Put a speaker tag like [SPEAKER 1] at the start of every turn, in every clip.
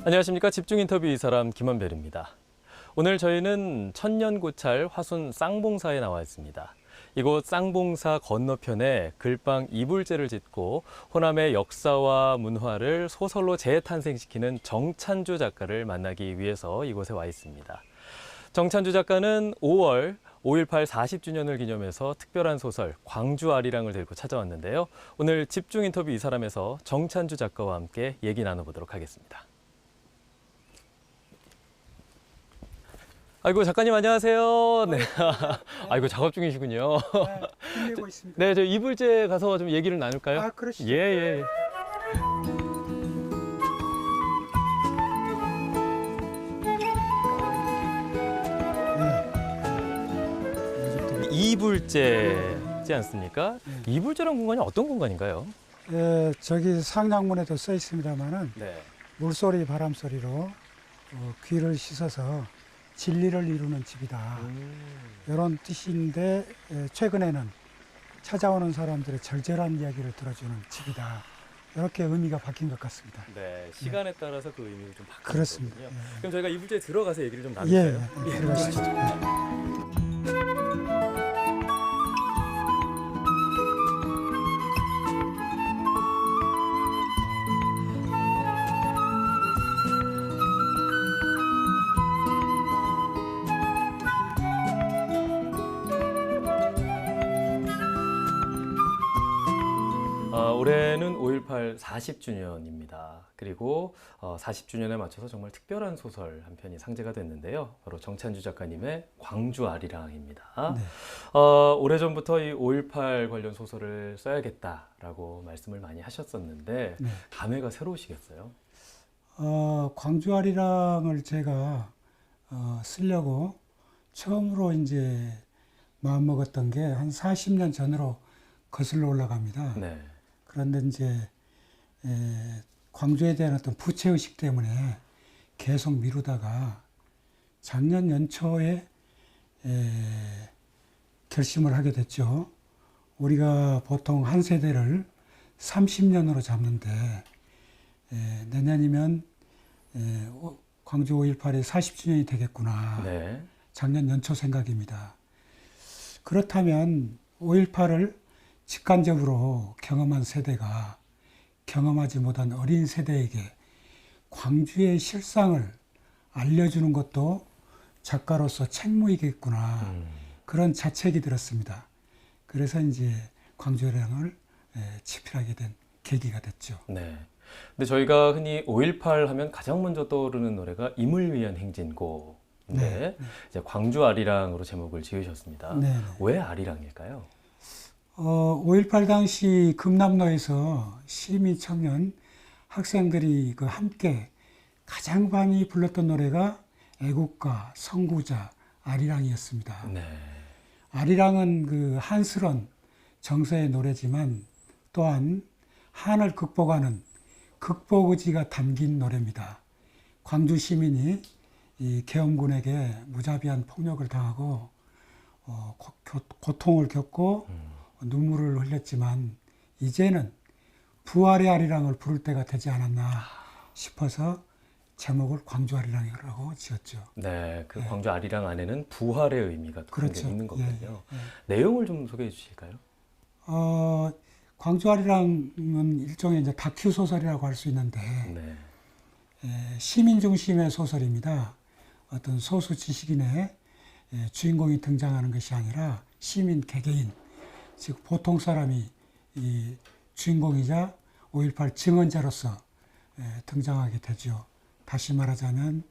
[SPEAKER 1] 안녕하십니까. 집중인터뷰 이 사람 김원별입니다. 오늘 저희는 천년고찰 화순 쌍봉사에 나와 있습니다. 이곳 쌍봉사 건너편에 글방 이불제를 짓고 호남의 역사와 문화를 소설로 재탄생시키는 정찬주 작가를 만나기 위해서 이곳에 와 있습니다. 정찬주 작가는 5월 5.18 40주년을 기념해서 특별한 소설 광주 아리랑을 들고 찾아왔는데요. 오늘 집중인터뷰 이 사람에서 정찬주 작가와 함께 얘기 나눠보도록 하겠습니다. 아이고, 작가님 안녕하세요. 네. 아이고, 작업 중이시군요.
[SPEAKER 2] 네, 힘내고 있습니다.
[SPEAKER 1] 네, 저 이불제 가서 좀 얘기를 나눌까요?
[SPEAKER 2] 아, 그러시죠.
[SPEAKER 1] 예, 예. 이불제지 않습니까? 이불제라는 공간이 어떤 공간인가요?
[SPEAKER 2] 예, 저기 상장문에도 써 있습니다만은
[SPEAKER 1] 네.
[SPEAKER 2] 물소리, 바람소리로 귀를 씻어서 진리를 이루는 집이다. 이런 뜻인데 최근에는 찾아오는 사람들의 절절한 이야기를 들어주는 집이다. 이렇게 의미가 바뀐 것 같습니다.
[SPEAKER 1] 네, 시간에 따라서 그 의미를 좀 바꾸는
[SPEAKER 2] 그렇습니다.
[SPEAKER 1] 거군요.
[SPEAKER 2] 예.
[SPEAKER 1] 그럼 저희가 이불제에 들어가서 얘기를 좀
[SPEAKER 2] 예,
[SPEAKER 1] 나눌까요?
[SPEAKER 2] 예, 들어가시죠.
[SPEAKER 1] 올해는 5.18 40주년입니다. 그리고 40주년에 맞춰서 정말 특별한 소설 한 편이 상제가 됐는데요. 바로 정찬주 작가님의 광주 아리랑입니다.
[SPEAKER 2] 네.
[SPEAKER 1] 오래전부터 이 5.18 관련 소설을 써야겠다라고 말씀을 많이 하셨었는데
[SPEAKER 2] 네.
[SPEAKER 1] 감회가 새로우시겠어요?
[SPEAKER 2] 광주 아리랑을 제가 쓰려고 처음으로 이제 마음먹었던 게 한 40년 전으로 거슬러 올라갑니다.
[SPEAKER 1] 네.
[SPEAKER 2] 그런데 이제 광주에 대한 어떤 부채의식 때문에 계속 미루다가 작년 연초에 결심을 하게 됐죠. 우리가 보통 한 세대를 30년으로 잡는데 내년이면 광주 5.18이 40주년이 되겠구나.
[SPEAKER 1] 네.
[SPEAKER 2] 작년 연초 생각입니다. 그렇다면 5.18을 직관적으로 경험한 세대가 경험하지 못한 어린 세대에게 광주의 실상을 알려주는 것도 작가로서 책무이겠구나. 그런 자책이 들었습니다. 그래서 이제 광주 아리랑을 집필하게 된 계기가 됐죠.
[SPEAKER 1] 네. 근데 저희가 흔히 5.18 하면 가장 먼저 떠오르는 노래가 임을 위한 행진곡. 네. 이제 광주 아리랑으로 제목을 지으셨습니다.
[SPEAKER 2] 네.
[SPEAKER 1] 왜 아리랑일까요?
[SPEAKER 2] 5.18 당시 금남로에서 시민 청년 학생들이 함께 가장 많이 불렀던 노래가 애국가, 선구자, 아리랑이었습니다.
[SPEAKER 1] 네.
[SPEAKER 2] 아리랑은 그 한스런 정서의 노래지만 또한 한을 극복하는 극복 의지가 담긴 노래입니다. 광주 시민이 이 계엄군에게 무자비한 폭력을 당하고 고통을 겪고 눈물을 흘렸지만 이제는 부활의 아리랑을 부를 때가 되지 않았나 싶어서 제목을 광주 아리랑이라고 지었죠.
[SPEAKER 1] 네, 그 광주 아리랑 안에는 부활의 의미가
[SPEAKER 2] 그렇죠.
[SPEAKER 1] 담겨 있는 거군요.
[SPEAKER 2] 예.
[SPEAKER 1] 내용을 좀 소개해 주실까요?
[SPEAKER 2] 광주 아리랑은 일종의 이제 다큐 소설이라고 할 수 있는데
[SPEAKER 1] 네.
[SPEAKER 2] 시민 중심의 소설입니다. 어떤 소수 지식인의 주인공이 등장하는 것이 아니라 시민 개개인, 즉 보통 사람이 이 주인공이자 5.18 증언자로서 등장하게 되죠. 다시 말하자면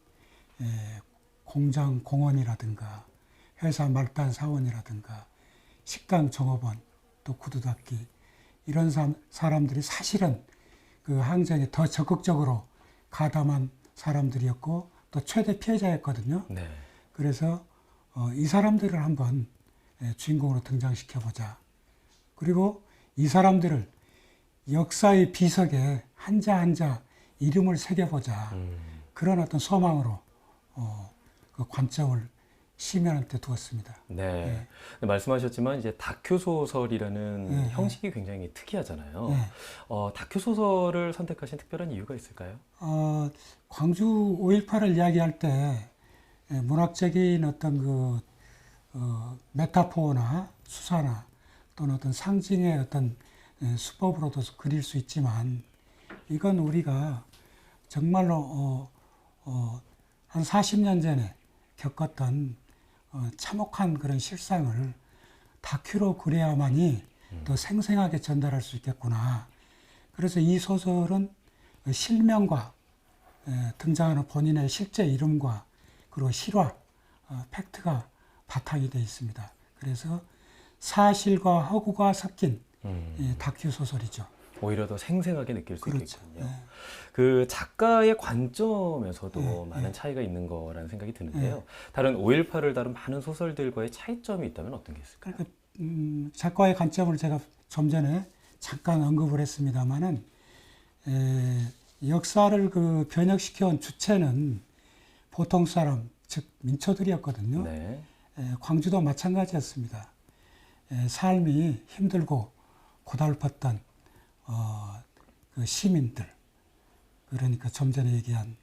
[SPEAKER 2] 공장 공원이라든가 회사 말단 사원이라든가 식당 종업원 또 구두 닦기 이런 사람들이 사실은 그 항쟁에 더 적극적으로 가담한 사람들이었고 또 최대 피해자였거든요.
[SPEAKER 1] 네.
[SPEAKER 2] 그래서 이 사람들을 한번 주인공으로 등장시켜보자. 그리고 이 사람들을 역사의 비석에 한자 한자 이름을 새겨보자. 그런 어떤 소망으로 그 관점을 시민한테 두었습니다.
[SPEAKER 1] 네. 말씀하셨지만 이제 다큐 소설이라는
[SPEAKER 2] 네.
[SPEAKER 1] 형식이 굉장히 특이하잖아요.
[SPEAKER 2] 네.
[SPEAKER 1] 다큐 소설을 선택하신 특별한 이유가 있을까요?
[SPEAKER 2] 광주 5.18을 이야기할 때 문학적인 어떤 메타포나 수사나 또는 어떤 상징의 어떤 수법으로도 그릴 수 있지만 이건 우리가 정말로 한 40년 전에 겪었던 참혹한 그런 실상을 다큐로 그려야만이 더 생생하게 전달할 수 있겠구나. 그래서 이 소설은 실명과 등장하는 본인의 실제 이름과 그리고 실화, 팩트가 바탕이 되어 있습니다. 그래서 사실과 허구가 섞인 다큐 소설이죠.
[SPEAKER 1] 오히려 더 생생하게 느낄 수
[SPEAKER 2] 그렇죠.
[SPEAKER 1] 있겠군요. 그 작가의 관점에서도 많은
[SPEAKER 2] 네.
[SPEAKER 1] 차이가 있는 거라는 생각이 드는데요. 다른 5.18을 다룬 많은 소설들과의 차이점이 있다면 어떤 게 있을까요?
[SPEAKER 2] 그러니까 작가의 관점을 제가 좀 전에 잠깐 언급을 했습니다마는 역사를 변혁시켜온 주체는 보통 사람, 즉 민초들이었거든요.
[SPEAKER 1] 네.
[SPEAKER 2] 광주도 마찬가지였습니다. 삶이 힘들고 고달팠던 그 시민들, 그러니까 좀 전에 얘기한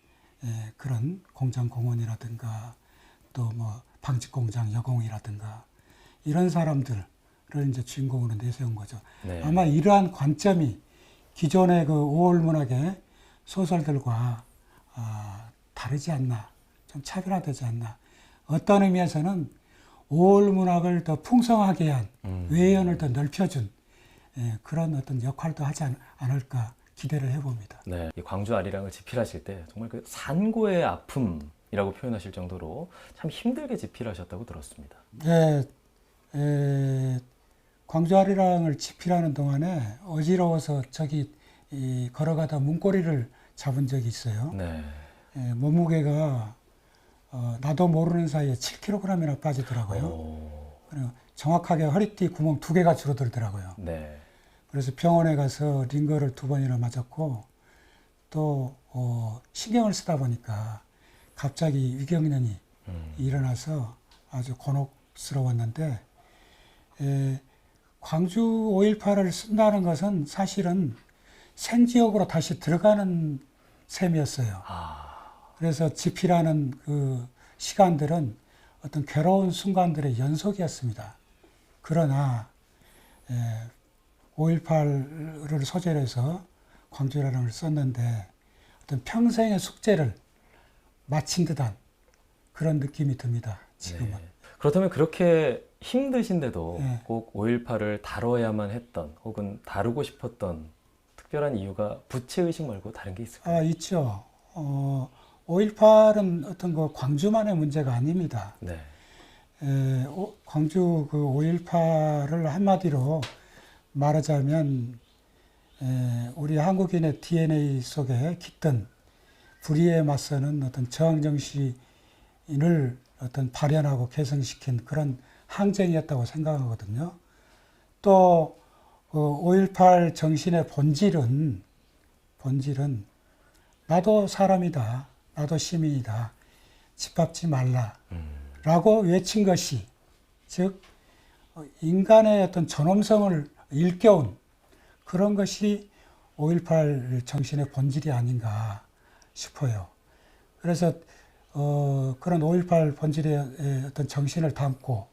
[SPEAKER 2] 그런 공장 공원이라든가 또 뭐 방직공장 여공이라든가 이런 사람들을 이제 주인공으로 내세운 거죠.
[SPEAKER 1] 네.
[SPEAKER 2] 아마 이러한 관점이 기존의 그 5월 문학의 소설들과 다르지 않나, 좀 차별화되지 않나. 어떤 의미에서는 5월 문학을 더 풍성하게 한 외연을 더 넓혀준 그런 어떤 역할도 하지 않을까 기대를 해봅니다.
[SPEAKER 1] 네. 이 광주 아리랑을 집필하실 때 정말 그 산고의 아픔이라고 표현하실 정도로 참 힘들게 집필하셨다고 들었습니다.
[SPEAKER 2] 네, 광주 아리랑을 집필하는 동안에 어지러워서 걸어가다 문고리를 잡은 적이 있어요.
[SPEAKER 1] 네.
[SPEAKER 2] 몸무게가 나도 모르는 사이에 7kg이나 빠지더라고요. 그리고 정확하게 허리띠 구멍 2개가 줄어들더라고요.
[SPEAKER 1] 네.
[SPEAKER 2] 그래서 병원에 가서 링거를 2번이나 맞았고 또 신경을 쓰다 보니까 갑자기 위경련이 일어나서 아주 곤혹스러웠는데 광주 5.18을 쓴다는 것은 사실은 생지역으로 다시 들어가는 셈이었어요. 그래서 집필하는 그 시간들은 어떤 괴로운 순간들의 연속이었습니다. 그러나 5.18을 소재로 해서 광주라는 썼는데 어떤 평생의 숙제를 마친 듯한 그런 느낌이 듭니다. 지금은.
[SPEAKER 1] 네. 그렇다면 그렇게 힘드신데도
[SPEAKER 2] 네.
[SPEAKER 1] 꼭 5.18을 다뤄야만 했던 혹은 다루고 싶었던 특별한 이유가 부채의식 말고 다른 게 있을까요?
[SPEAKER 2] 있죠. 5.18은 어떤 광주만의 문제가 아닙니다.
[SPEAKER 1] 네.
[SPEAKER 2] 광주 5.18을 한마디로 말하자면 우리 한국인의 DNA 속에 깃든 불의에 맞서는 어떤 저항정신을 어떤 발현하고 개성시킨 그런 항쟁이었다고 생각하거든요. 또 5.18 정신의 본질은 나도 사람이다, 나도 시민이다, 짓밟지 말라 라고 외친 것이, 즉 인간의 어떤 존엄성을 일깨운 그런 것이 5.18 정신의 본질이 아닌가 싶어요. 그래서 그런 5.18 본질의 어떤 정신을 담고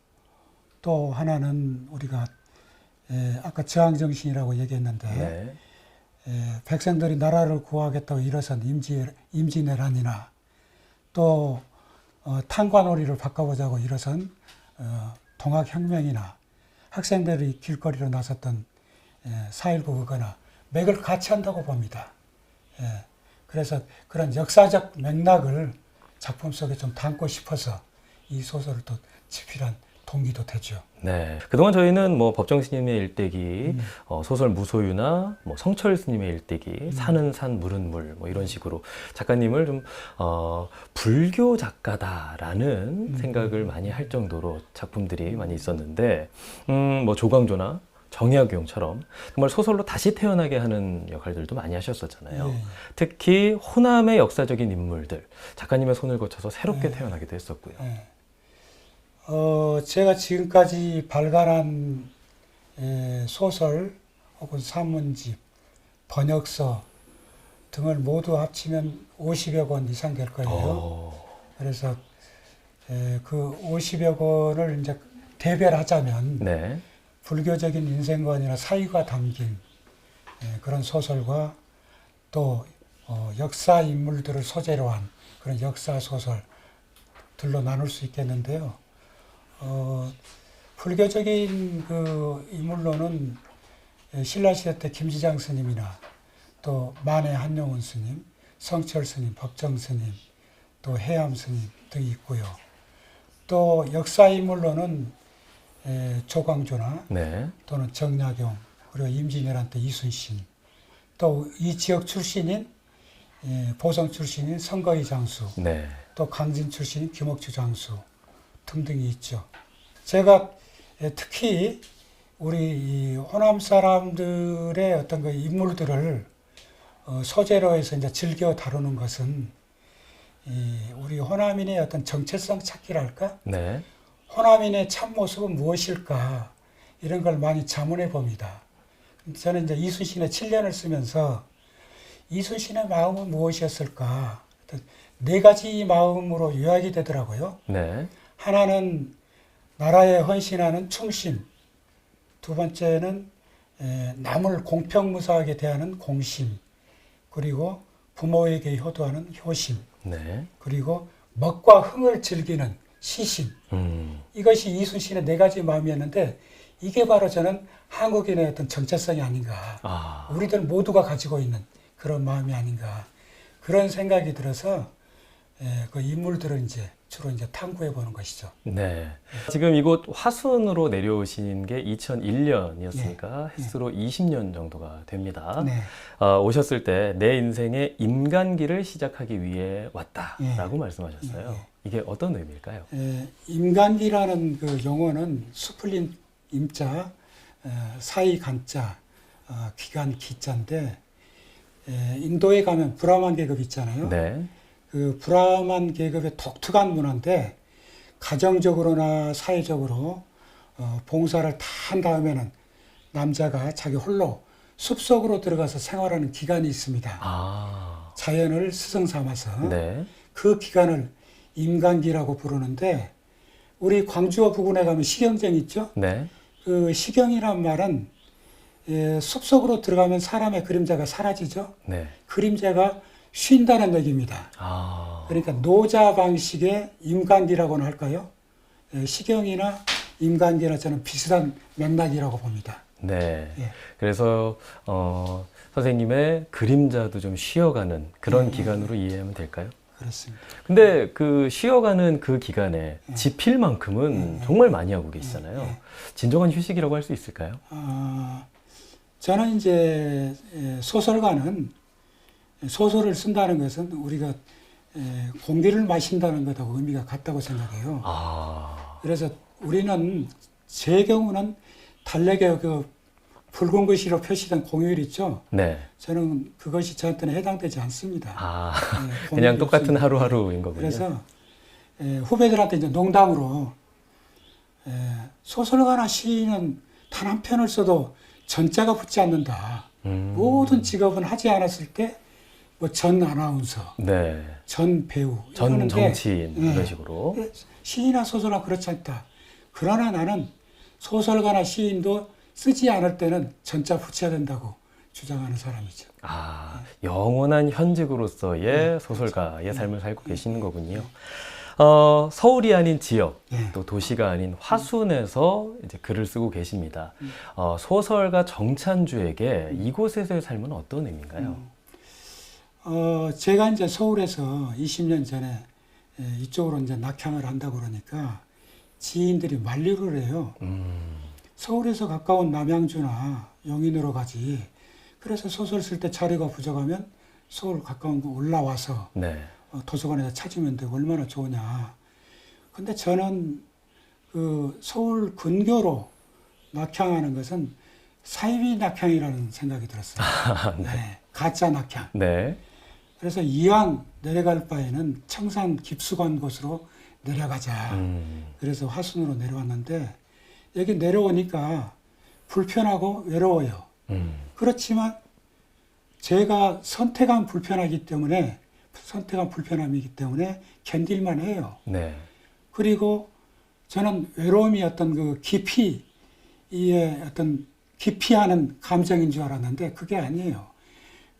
[SPEAKER 2] 또 하나는 우리가 아까 저항정신이라고 얘기했는데 백성들이 나라를 구하겠다고 일어선 임진왜란이나 또 탄관오리를 바꿔보자고 일어선 동학혁명이나 학생들이 길거리로 나섰던 4.19 그거나 맥을 같이 한다고 봅니다. 그래서 그런 역사적 맥락을 작품 속에 좀 담고 싶어서 이 소설을 또 집필한 동기도 되죠.
[SPEAKER 1] 네. 그동안 저희는 뭐 법정 스님의 일대기, 소설 무소유나 뭐 성철 스님의 일대기, 산은 산, 물은 물, 뭐 이런 식으로 작가님을 좀 불교 작가다라는 생각을 많이 할 정도로 작품들이 많이 있었는데, 뭐 조광조나 정약용처럼 정말 소설로 다시 태어나게 하는 역할들도 많이 하셨었잖아요. 특히 호남의 역사적인 인물들, 작가님의 손을 거쳐서 새롭게 태어나기도 했었고요.
[SPEAKER 2] 제가 지금까지 발간한 소설 혹은 산문집, 번역서 등을 모두 합치면 50여 권 이상 될 거예요. 그래서 그 50여 권을 이제 대별하자면
[SPEAKER 1] 네.
[SPEAKER 2] 불교적인 인생관이나 사유가 담긴 그런 소설과 또 역사 인물들을 소재로 한 그런 역사 소설들로 나눌 수 있겠는데요. 불교적인 그 인물로는 신라시대 때 김지장 스님이나 또 만해 한용운 스님, 성철 스님, 법정 스님, 또 해암 스님 등이 있고요. 또 역사 인물로는 조광조나
[SPEAKER 1] 네.
[SPEAKER 2] 또는 정약용, 그리고 임진왜란 때 이순신, 또 이 지역 출신인 보성 출신인 선거의 장수,
[SPEAKER 1] 네.
[SPEAKER 2] 또 강진 출신인 김옥주 장수 등등이 있죠. 제가 특히 우리 이 호남 사람들의 어떤 그 인물들을 소재로 해서 이제 즐겨 다루는 것은 우리 호남인의 어떤 정체성 찾기랄까?
[SPEAKER 1] 네.
[SPEAKER 2] 호남인의 참모습은 무엇일까? 이런 걸 많이 자문해 봅니다. 저는 이제 이순신의 7년을 쓰면서 이순신의 마음은 무엇이었을까? 네 가지 마음으로 요약이 되더라고요.
[SPEAKER 1] 네.
[SPEAKER 2] 하나는 나라에 헌신하는 충신, 두 번째는 남을 공평무사하게 대하는 공심, 그리고 부모에게 효도하는 효심,
[SPEAKER 1] 네.
[SPEAKER 2] 그리고 먹과 흥을 즐기는 시심. 이것이 이순신의 네 가지 마음이었는데 이게 바로 저는 한국인의 어떤 정체성이 아닌가. 우리들 모두가 가지고 있는 그런 마음이 아닌가. 그런 생각이 들어서 그 인물들을 이제 주로 이제 탐구해 보는 것이죠.
[SPEAKER 1] 네. 지금 이곳 화순으로 내려오신 게 2001년이었으니까 햇수로 20년 정도가 됩니다.
[SPEAKER 2] 네.
[SPEAKER 1] 오셨을 때 내 인생의 임간기를 시작하기 위해 왔다라고 말씀하셨어요. 이게 어떤 의미일까요?
[SPEAKER 2] 임간기라는 그 용어는 수풀린 임자, 사이 간자, 기간 기자인데 인도에 가면 브라만 계급 있잖아요.
[SPEAKER 1] 네.
[SPEAKER 2] 그 브라만 계급의 독특한 문화인데 가정적으로나 사회적으로 봉사를 다 한 다음에는 남자가 자기 홀로 숲속으로 들어가서 생활하는 기간이 있습니다. 자연을 스승 삼아서
[SPEAKER 1] 네.
[SPEAKER 2] 그 기간을 임간기라고 부르는데 우리 광주와 부근에 가면 시경정 있죠?
[SPEAKER 1] 네.
[SPEAKER 2] 그 시경이란 말은 숲속으로 들어가면 사람의 그림자가 사라지죠.
[SPEAKER 1] 네.
[SPEAKER 2] 그림자가 쉰다는 얘기입니다. 그러니까 노자 방식의 임간기라고는 할까요? 시경이나 임간기나 저는 비슷한 맥락이라고 봅니다.
[SPEAKER 1] 네.
[SPEAKER 2] 예.
[SPEAKER 1] 그래서 선생님의 그림자도 좀 쉬어가는 그런 기간으로 이해하면 될까요?
[SPEAKER 2] 그렇습니다.
[SPEAKER 1] 근데 그 쉬어가는 그 기간에 지필만큼은 정말 많이 하고 계시잖아요. 진정한 휴식이라고 할 수 있을까요?
[SPEAKER 2] 저는 이제 소설가는 소설을 쓴다는 것은 우리가 공기를 마신다는 것하고 의미가 같다고 생각해요. 그래서 우리는 제 경우는 달력에 그 붉은 글씨로 표시된 공휴일 있죠.
[SPEAKER 1] 네.
[SPEAKER 2] 저는 그것이 저한테는 해당되지 않습니다.
[SPEAKER 1] 그냥 똑같은 하루하루인 거군요.
[SPEAKER 2] 그래서 후배들한테 이제 농담으로 소설가나 시인은 단 한 편을 써도 전자가 붙지 않는다. 모든 직업은 하지 않았을 때 뭐 전 아나운서,
[SPEAKER 1] 네.
[SPEAKER 2] 전 배우,
[SPEAKER 1] 전
[SPEAKER 2] 이러는데,
[SPEAKER 1] 정치인 이런 식으로.
[SPEAKER 2] 시인이나 소설가 그렇지 않다. 그러나 나는 소설가나 시인도 쓰지 않을 때는 전자 붙여야 된다고 주장하는 사람이죠.
[SPEAKER 1] 영원한 현직으로서의 소설가의 삶을 살고 계시는 거군요. 서울이 아닌 지역, 또 도시가 아닌 화순에서 이제 글을 쓰고 계십니다. 소설가 정찬주에게 이곳에서의 삶은 어떤 의미인가요?
[SPEAKER 2] 제가 이제 서울에서 20년 전에 이쪽으로 이제 낙향을 한다고 그러니까 지인들이 만류를 해요. 서울에서 가까운 남양주나 용인으로 가지. 그래서 소설 쓸 때 자료가 부족하면 서울 가까운 거 올라와서
[SPEAKER 1] 네.
[SPEAKER 2] 도서관에서 찾으면 되고 얼마나 좋으냐. 근데 저는 그 서울 근교로 낙향하는 것은 사이비 낙향이라는 생각이 들었어요. 네. 가짜 낙향.
[SPEAKER 1] 네.
[SPEAKER 2] 그래서 이왕 내려갈 바에는 청산 깊숙한 곳으로 내려가자. 그래서 화순으로 내려왔는데 여기 내려오니까 불편하고 외로워요. 그렇지만 제가 선택한 불편함이기 때문에 견딜만 해요.
[SPEAKER 1] 네.
[SPEAKER 2] 그리고 저는 외로움이 어떤 그 깊이의 어떤 기피하는 감정인 줄 알았는데 그게 아니에요.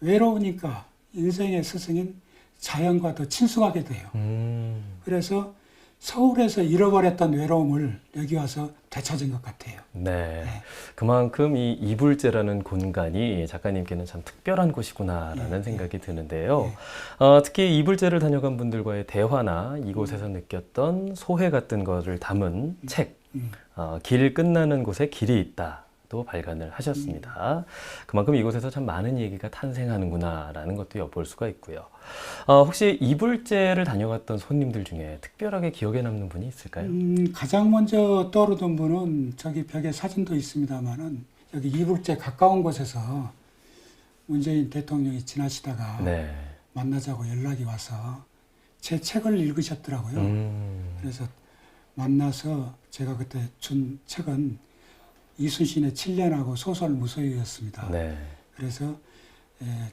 [SPEAKER 2] 외로우니까 인생의 스승인 자연과 더 친숙하게 돼요. 그래서 서울에서 잃어버렸던 외로움을 여기 와서 되찾은 것 같아요.
[SPEAKER 1] 네.
[SPEAKER 2] 네.
[SPEAKER 1] 그만큼 이 이불제라는 공간이 작가님께는 참 특별한 곳이구나라는
[SPEAKER 2] 네.
[SPEAKER 1] 생각이 드는데요.
[SPEAKER 2] 네.
[SPEAKER 1] 특히 이불제를 다녀간 분들과의 대화나 이곳에서 느꼈던 소회 같은 것을 담은 책, 길 끝나는 곳에 길이 있다. 또 발간을 하셨습니다. 그만큼 이곳에서 참 많은 얘기가 탄생하는구나라는 것도 엿볼 수가 있고요. 혹시 이불제를 다녀갔던 손님들 중에 특별하게 기억에 남는 분이 있을까요?
[SPEAKER 2] 가장 먼저 떠오르던 분은 저기 벽에 사진도 있습니다만은 여기 이불제 가까운 곳에서 문재인 대통령이 지나시다가
[SPEAKER 1] 네.
[SPEAKER 2] 만나자고 연락이 와서 제 책을 읽으셨더라고요. 그래서 만나서 제가 그때 준 책은 이순신의 7년하고 소설 무소유였습니다.
[SPEAKER 1] 네.
[SPEAKER 2] 그래서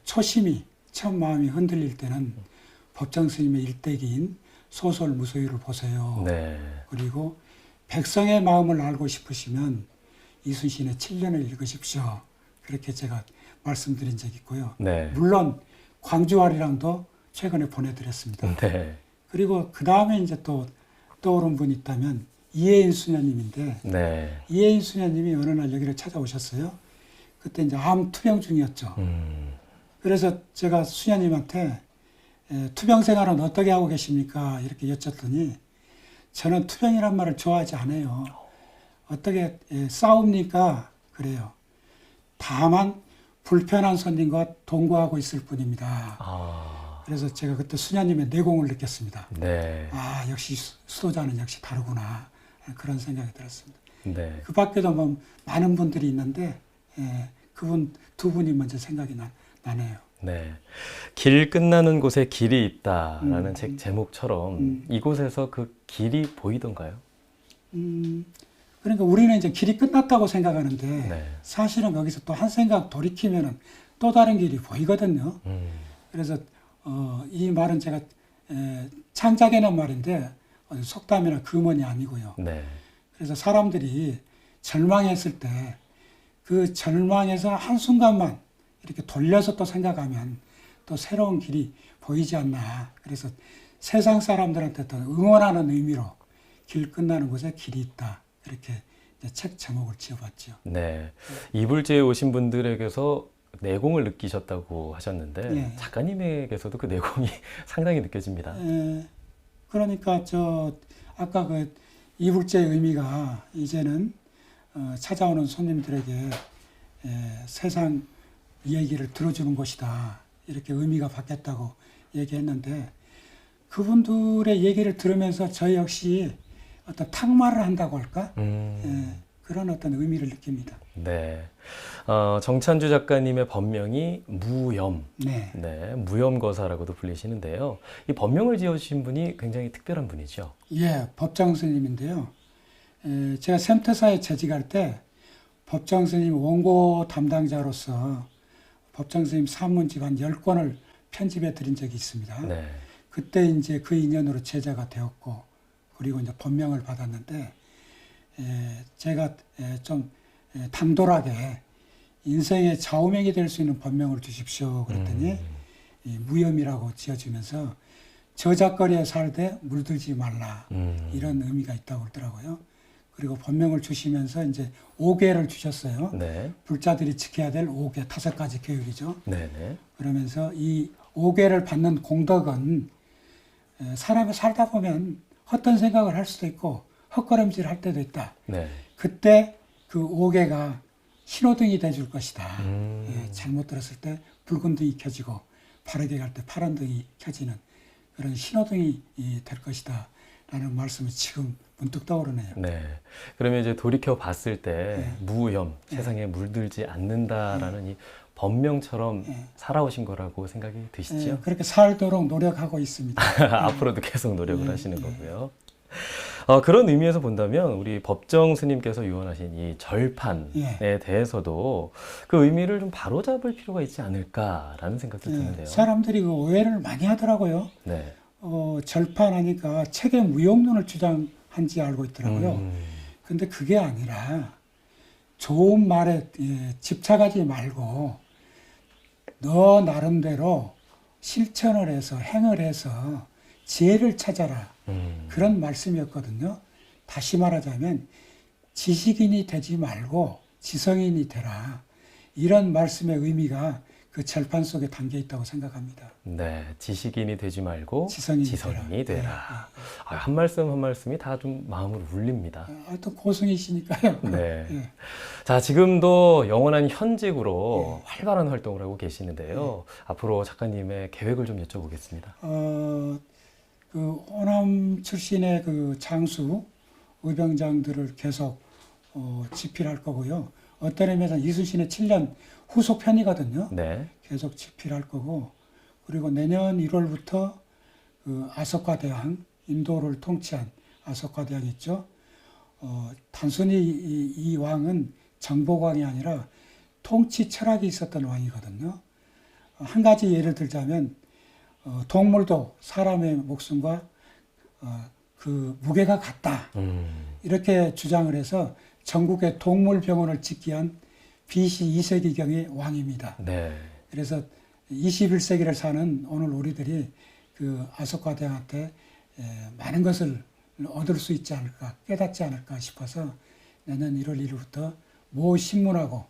[SPEAKER 2] 초심이 처음 마음이 흔들릴 때는 법정 스님의 일대기인 소설 무소유를 보세요.
[SPEAKER 1] 네.
[SPEAKER 2] 그리고 백성의 마음을 알고 싶으시면 이순신의 7년을 읽으십시오. 그렇게 제가 말씀드린 적이 있고요.
[SPEAKER 1] 네.
[SPEAKER 2] 물론 광주와리랑도 최근에 보내드렸습니다.
[SPEAKER 1] 네.
[SPEAKER 2] 그리고 그 다음에 이제 또 떠오른 분이 있다면 이혜인 수녀님인데
[SPEAKER 1] 네.
[SPEAKER 2] 이혜인 수녀님이 어느 날 여기를 찾아오셨어요. 그때 이제 암 투병 중이었죠. 그래서 제가 수녀님한테 투병 생활은 어떻게 하고 계십니까? 이렇게 여쭸더니 저는 투병이란 말을 좋아하지 않아요. 어떻게 싸웁니까? 그래요. 다만 불편한 손님과 동거하고 있을 뿐입니다. 그래서 제가 그때 수녀님의 내공을 느꼈습니다.
[SPEAKER 1] 네.
[SPEAKER 2] 아, 역시 수도자는 역시 다르구나. 그런 생각이 들었습니다.
[SPEAKER 1] 네.
[SPEAKER 2] 그 밖에도 뭐 많은 분들이 있는데 그분 두 분이 먼저 생각이 나네요.
[SPEAKER 1] 네. 길 끝나는 곳에 길이 있다라는 책 제목처럼 이곳에서 그 길이 보이던가요?
[SPEAKER 2] 그러니까 우리는 이제 길이 끝났다고 생각하는데
[SPEAKER 1] 네.
[SPEAKER 2] 사실은 거기서 또 한 생각 돌이키면은 또 다른 길이 보이거든요. 그래서 이 말은 제가 창작해낸 말인데 속담이나 금언이 아니고요.
[SPEAKER 1] 네.
[SPEAKER 2] 그래서 사람들이 절망했을 때 그 절망에서 한순간만 이렇게 돌려서 또 생각하면 또 새로운 길이 보이지 않나. 그래서 세상 사람들한테 또 응원하는 의미로 길 끝나는 곳에 길이 있다. 이렇게 이제 책 제목을 지어봤죠.
[SPEAKER 1] 네. 이불제에 오신 분들에게서 내공을 느끼셨다고 하셨는데
[SPEAKER 2] 네.
[SPEAKER 1] 작가님에게서도 그 내공이 상당히 느껴집니다.
[SPEAKER 2] 그러니까 아까 그 이불제의 의미가 이제는 찾아오는 손님들에게 세상 이야기를 들어주는 곳이다. 이렇게 의미가 바뀌었다고 얘기했는데 그분들의 얘기를 들으면서 저 역시 어떤 탁말을 한다고 할까? 그런 어떤 의미를 느낍니다.
[SPEAKER 1] 네. 정찬주 작가님의 본명이 무염.
[SPEAKER 2] 네.
[SPEAKER 1] 네. 무염거사라고도 불리시는데요. 이 본명을 지어주신 분이 굉장히 특별한 분이죠.
[SPEAKER 2] 예, 법정 스님인데요. 제가 샘터사에 재직할 때 법정 스님 원고 담당자로서 법정 스님 산문집 한 10권을 편집해 드린 적이 있습니다.
[SPEAKER 1] 네.
[SPEAKER 2] 그때 이제 그 인연으로 제자가 되었고, 그리고 이제 본명을 받았는데, 제가 좀 당돌하게 인생의 좌우명이 될 수 있는 본명을 주십시오. 그랬더니, 이 무염이라고 지어주면서 저작거리에 살되 물들지 말라. 이런 의미가 있다고 그러더라고요. 그리고 본명을 주시면서 이제 5계를 주셨어요.
[SPEAKER 1] 네.
[SPEAKER 2] 불자들이 지켜야 될 5계, 5가지 교육이죠.
[SPEAKER 1] 네네.
[SPEAKER 2] 그러면서 이 5계를 받는 공덕은 사람이 살다 보면 헛된 생각을 할 수도 있고 헛걸음질 할 때도 있다.
[SPEAKER 1] 네.
[SPEAKER 2] 그때 그 5계가 신호등이 돼줄 것이다. 잘못 들었을 때 붉은 등이 켜지고 바르게 갈 때 파란 등이 켜지는 그런 신호등이 될 것이다. 라는 말씀이 지금 문득 떠오르네요.
[SPEAKER 1] 네. 그러면 이제 돌이켜 봤을 때 무염, 세상에 물들지 않는다라는 이 법명처럼 살아오신 거라고 생각이 드시죠?
[SPEAKER 2] 그렇게 살도록 노력하고 있습니다.
[SPEAKER 1] 앞으로도 계속 노력을 하시는 거고요. 그런 의미에서 본다면 우리 법정 스님께서 유언하신 이 절판에
[SPEAKER 2] 예.
[SPEAKER 1] 대해서도 그 의미를 좀 바로잡을 필요가 있지 않을까라는 생각도 드는데요.
[SPEAKER 2] 사람들이 그 오해를 많이 하더라고요.
[SPEAKER 1] 네.
[SPEAKER 2] 절판하니까 책의 무용론을 주장한지 알고 있더라고요. 근데 그게 아니라 좋은 말에 집착하지 말고 너 나름대로 실천을 해서 행을 해서 지혜를 찾아라. 그런 말씀이었거든요. 다시 말하자면 지식인이 되지 말고 지성인이 되라. 이런 말씀의 의미가 그 절판 속에 담겨 있다고 생각합니다.
[SPEAKER 1] 네, 지식인이 되지 말고
[SPEAKER 2] 지성인이
[SPEAKER 1] 지성인이
[SPEAKER 2] 되라.
[SPEAKER 1] 되라. 한 말씀 한 말씀이 다 좀 마음으로 울립니다.
[SPEAKER 2] 또 고승이시니까요.
[SPEAKER 1] 네.
[SPEAKER 2] 예.
[SPEAKER 1] 자, 지금도 영원한 현직으로 활발한 활동을 하고 계시는데요. 앞으로 작가님의 계획을 좀 여쭤보겠습니다.
[SPEAKER 2] 그 호남 출신의 그 장수 의병장들을 계속 집필할 거고요. 어떤 의미에서 이순신의 7년 후속 편이거든요.
[SPEAKER 1] 네.
[SPEAKER 2] 계속 집필할 거고, 그리고 내년 1월부터 그 아소카 대왕, 인도를 통치한 아소카 대왕 있죠. 단순히 이 왕은 정복왕이 아니라 통치 철학이 있었던 왕이거든요. 한 가지 예를 들자면 동물도 사람의 목숨과 그 무게가 같다. 이렇게 주장을 해서 전국에 동물병원을 짓게 한 BC 2세기경의 왕입니다.
[SPEAKER 1] 네.
[SPEAKER 2] 그래서 21세기를 사는 오늘 우리들이 그 아소카 대왕한테 많은 것을 얻을 수 있지 않을까, 깨닫지 않을까 싶어서 내년 1월 1일부터 모 신문하고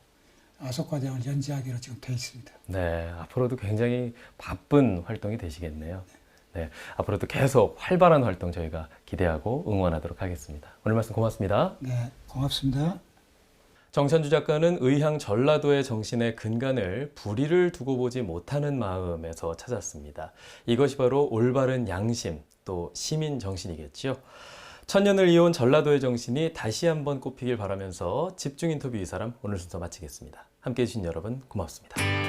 [SPEAKER 2] 아소카 대왕을 연재하기로 지금 돼 있습니다.
[SPEAKER 1] 네, 앞으로도 굉장히 바쁜 활동이 되시겠네요. 네, 앞으로도 계속 활발한 활동 저희가 기대하고 응원하도록 하겠습니다. 오늘 말씀 고맙습니다.
[SPEAKER 2] 네, 고맙습니다.
[SPEAKER 1] 정찬주 작가는 의향 전라도의 정신의 근간을 불의를 두고 보지 못하는 마음에서 찾았습니다. 이것이 바로 올바른 양심, 또 시민 정신이겠죠. 천년을 이어온 전라도의 정신이 다시 한번 꼽히길 바라면서 집중 인터뷰 이 사람 오늘 순서 마치겠습니다. 함께해 주신 여러분 고맙습니다.